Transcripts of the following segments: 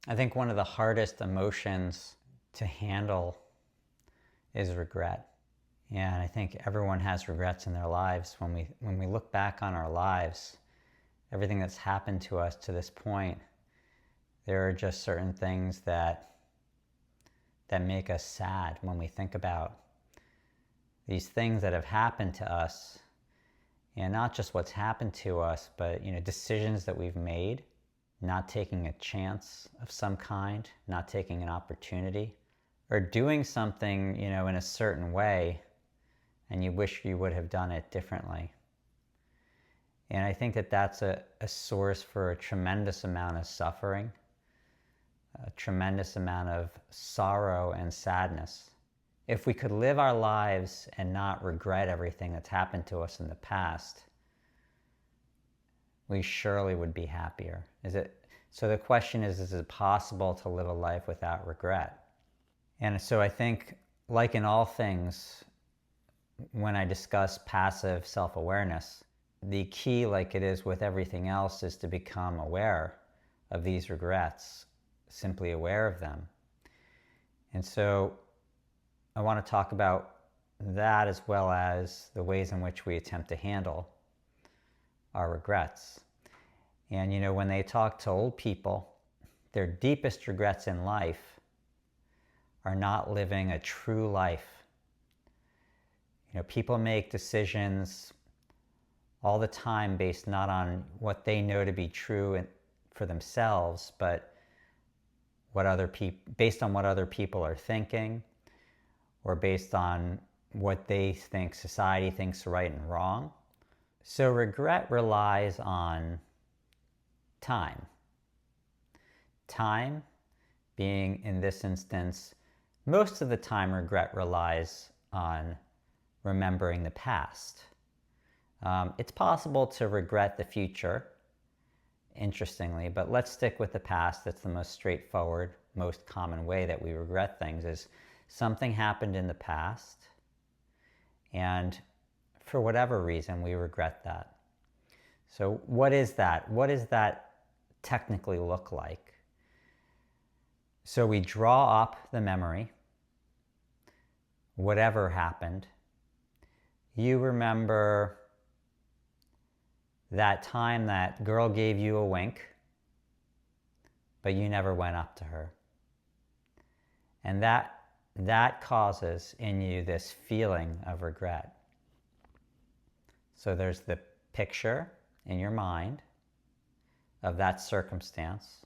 I think one of the hardest emotions to handle is regret. And I think everyone has regrets in their lives. When we look back on our lives, everything that's happened to us to this point, there are just certain things that make us sad when we think about these things that have happened to us, and not just what's happened to us, but decisions that we've made, not taking a chance of some kind, not taking an opportunity, or doing something in a certain way and you wish you would have done it differently. And I think that that's a source for a tremendous amount of suffering, a tremendous amount of sorrow and sadness. If we could live our lives and not regret everything that's happened to us in the past, we surely would be happier. So the question is it possible to live a life without regret? And so I think, like in all things, when I discuss passive self-awareness, the key, like it is with everything else, is to become aware of these regrets, simply aware of them. And so I want to talk about that, as well as the ways in which we attempt to handle our regrets. And when they talk to old people, their deepest regrets in life are not living a true life. People make decisions all the time based not on what they know to be true for themselves, but based on what other people are thinking, or based on what they think society thinks right and wrong. So regret relies on time. Time being, in this instance, most of the time regret relies on remembering the past. It's possible to regret the future, interestingly, but let's stick with the past. That's the most straightforward, most common way that we regret things, is something happened in the past, and for whatever reason, we regret that. So what is that? What does that technically look like? So we draw up the memory, whatever happened. You remember that time that girl gave you a wink, but you never went up to her. And that causes in you this feeling of regret. So there's the picture in your mind of that circumstance.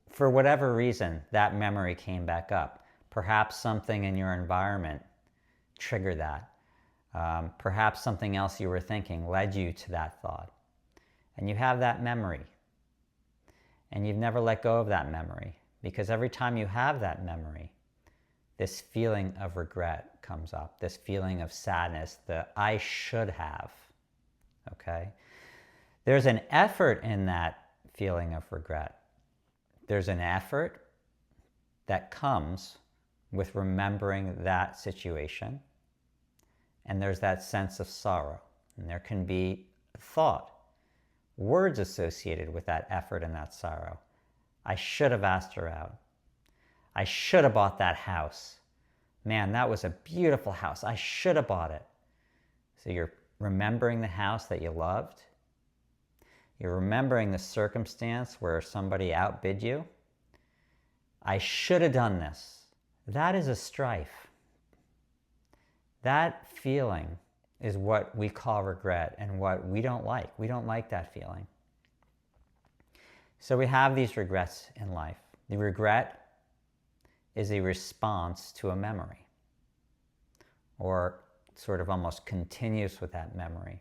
For whatever reason, that memory came back up. Perhaps something in your environment triggered that. Perhaps something else you were thinking led you to that thought. And you have that memory. And you've never let go of that memory, because every time you have that memory, this feeling of regret comes up, this feeling of sadness, the I should have. Okay? There's an effort in that feeling of regret. There's an effort that comes with remembering that situation. And there's that sense of sorrow. And there can be thought, words associated with that effort and that sorrow. I should have asked her out. I should have bought that house. Man, that was a beautiful house. I should have bought it. So you're remembering the house that you loved. You're remembering the circumstance where somebody outbid you. I should have done this. That is a strife. That feeling is what we call regret, and what we don't like. We don't like that feeling. So we have these regrets in life. The regret is a response to a memory, or sort of almost continues with that memory.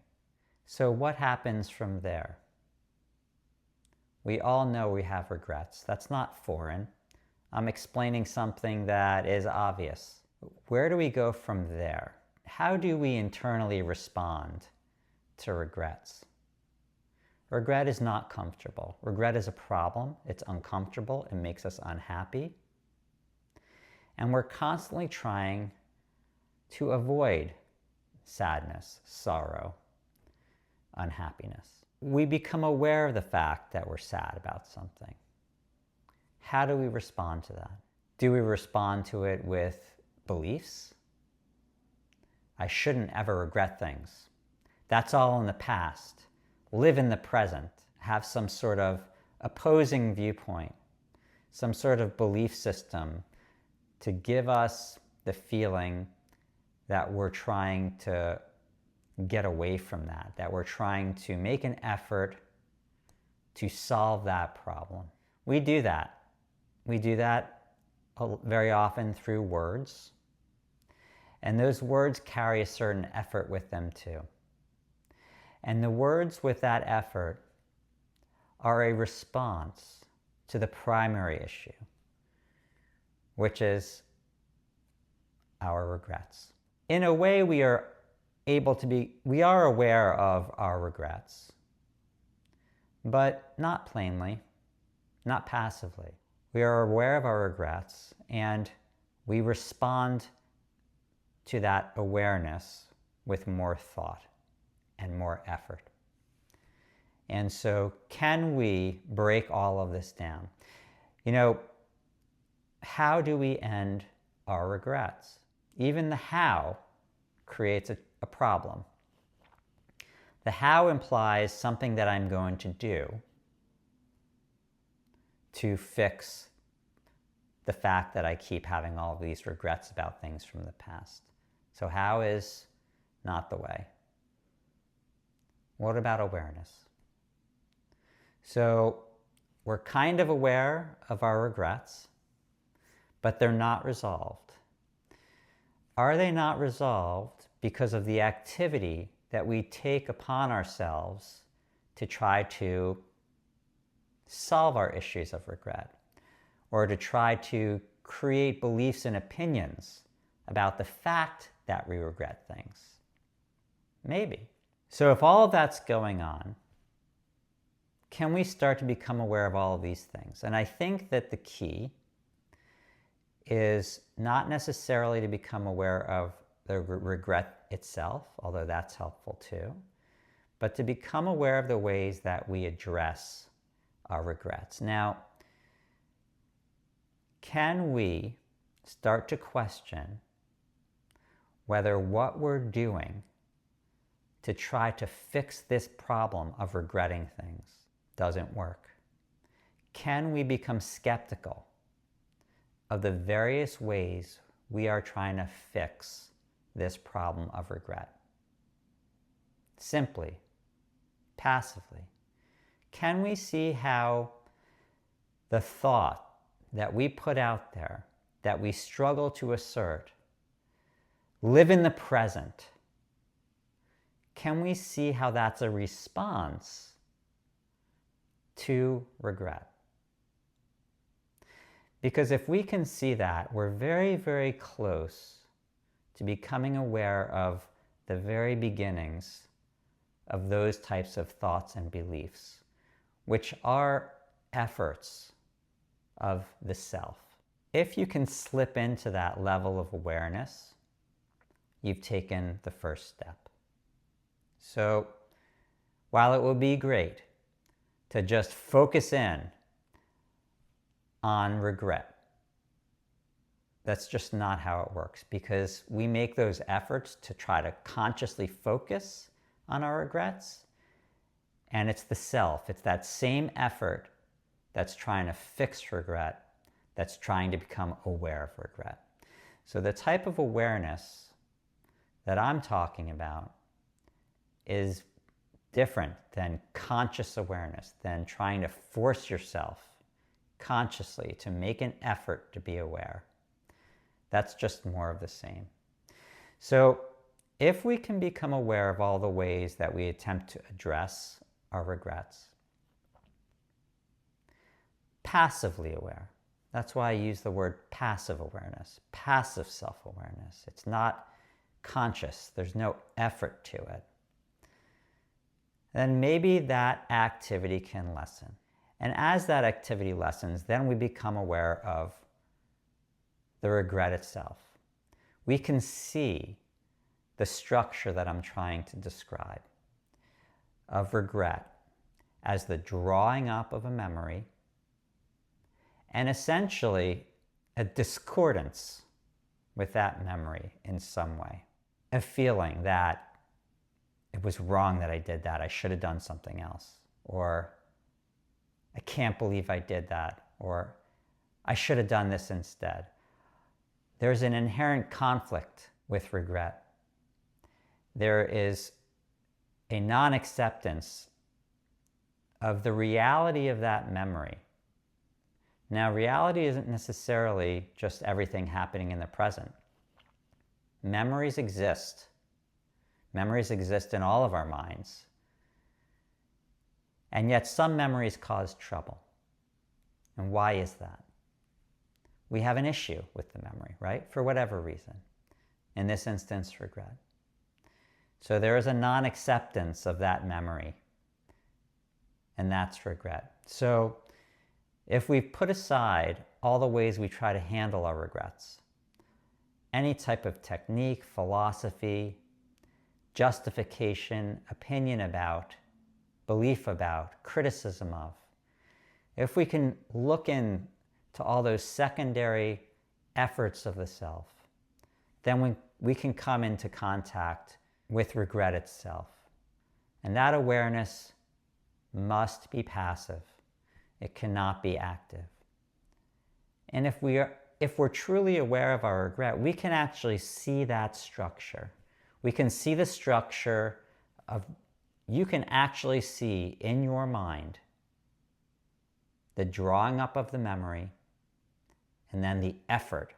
So what happens from there? We all know we have regrets. That's not foreign. I'm explaining something that is obvious. Where do we go from there? How do we internally respond to regrets? Regret is not comfortable. Regret is a problem. It's uncomfortable. It makes us unhappy. And we're constantly trying to avoid sadness, sorrow, unhappiness. We become aware of the fact that we're sad about something. how do we respond to that? Do we respond to it with beliefs? I shouldn't ever regret things. That's all in the past. Live in the present. Have some sort of opposing viewpoint, some sort of belief system to give us the feeling that we're trying to get away from that, that we're trying to make an effort to solve that problem. We do that. We do that very often through words. And those words carry a certain effort with them too. And the words with that effort are a response to the primary issue, which is our regrets. In a way, we are aware of our regrets, but not plainly, not passively. We are aware of our regrets, and we respond to that awareness with more thought and more effort. And so, can we break all of this down? How do we end our regrets? Even the how creates a problem. The how implies something that I'm going to do to fix the fact that I keep having all of these regrets about things from the past. So how is not the way. What about awareness? So we're kind of aware of our regrets, but they're not resolved. Are they not resolved because of the activity that we take upon ourselves to try to solve our issues of regret, or to try to create beliefs and opinions about the fact that we regret things? Maybe. So if all of that's going on, can we start to become aware of all of these things? And I think that the key is not necessarily to become aware of the regret itself, although that's helpful too, but to become aware of the ways that we address our regrets. Now, can we start to question whether what we're doing to try to fix this problem of regretting things doesn't work? Can we become skeptical of the various ways we are trying to fix this problem of regret? Simply, passively. Can we see how the thought that we put out there, that we struggle to assert, live in the present, can we see how that's a response to regret? Because if we can see that, we're very, very close to becoming aware of the very beginnings of those types of thoughts and beliefs, which are efforts of the self. If you can slip into that level of awareness, you've taken the first step. So, while it would be great to just focus in on regret, that's just not how it works, because we make those efforts to try to consciously focus on our regrets, and it's the self, it's that same effort that's trying to fix regret, that's trying to become aware of regret. So the type of awareness that I'm talking about is different than conscious awareness, than trying to force yourself consciously to make an effort to be aware. That's just more of the same. So if we can become aware of all the ways that we attempt to address our regrets, passively aware. That's why I use the word passive awareness, passive self-awareness. It's not conscious. There's no effort to it. Then maybe that activity can lessen. And as that activity lessens, then we become aware of the regret itself. We can see the structure that I'm trying to describe of regret as the drawing up of a memory and essentially a discordance with that memory in some way. A feeling that it was wrong that I did that, I should have done something else, or I can't believe I did that, or I should have done this instead. There's an inherent conflict with regret. There is a non-acceptance of the reality of that memory. Now, reality isn't necessarily just everything happening in the present. Memories exist. Memories exist in all of our minds. And yet some memories cause trouble. And why is that? We have an issue with the memory, right? For whatever reason. In this instance, regret. So there is a non-acceptance of that memory. And that's regret. So if we put aside all the ways we try to handle our regrets, any type of technique, philosophy, justification, opinion about, belief about, criticism of, if we can look into all those secondary efforts of the self, then we can come into contact with regret itself. And that awareness must be passive. It cannot be active. And if we're truly aware of our regret, we can actually see that structure. We can see the structure of, you can actually see in your mind the drawing up of the memory and then the effort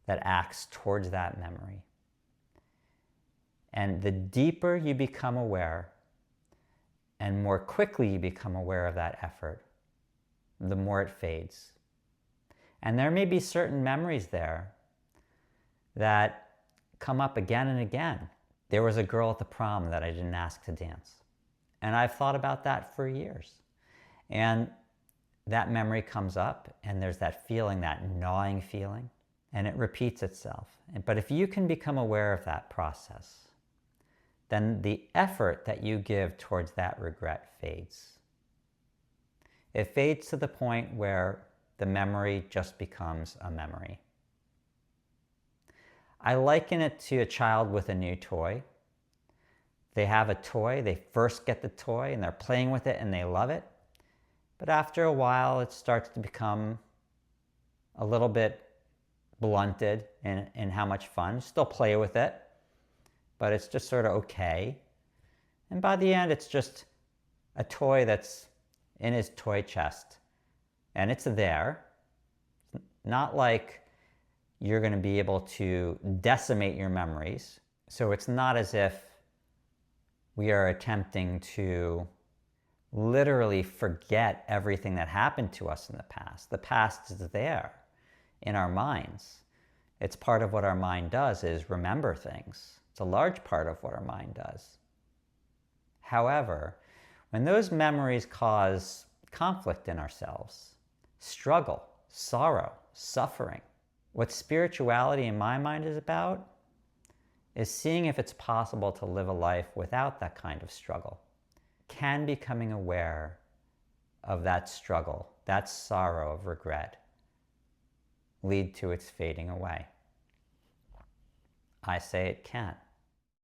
that acts towards that memory. And the deeper you become aware and more quickly you become aware of that effort, the more it fades. And there may be certain memories there that come up again and again. There was a girl at the prom that I didn't ask to dance. And I've thought about that for years. And that memory comes up and there's that feeling, that gnawing feeling, and it repeats itself. But if you can become aware of that process, then the effort that you give towards that regret fades. It fades to the point where the memory just becomes a memory. I liken it to a child with a new toy. They have a toy, they first get the toy and they're playing with it and they love it. But after a while, it starts to become a little bit blunted in how much fun. Still play with it, but it's just sort of okay. And by the end, it's just a toy that's in his toy chest. And it's there. Not like you're going to be able to decimate your memories. So it's not as if we are attempting to literally forget everything that happened to us in the past. The past is there in our minds. It's part of what our mind does, is remember things. It's a large part of what our mind does. However, when those memories cause conflict in ourselves, struggle, sorrow, suffering, what spirituality in my mind is about is seeing if it's possible to live a life without that kind of struggle. Can becoming aware of that struggle, that sorrow of regret, lead to its fading away? I say it can.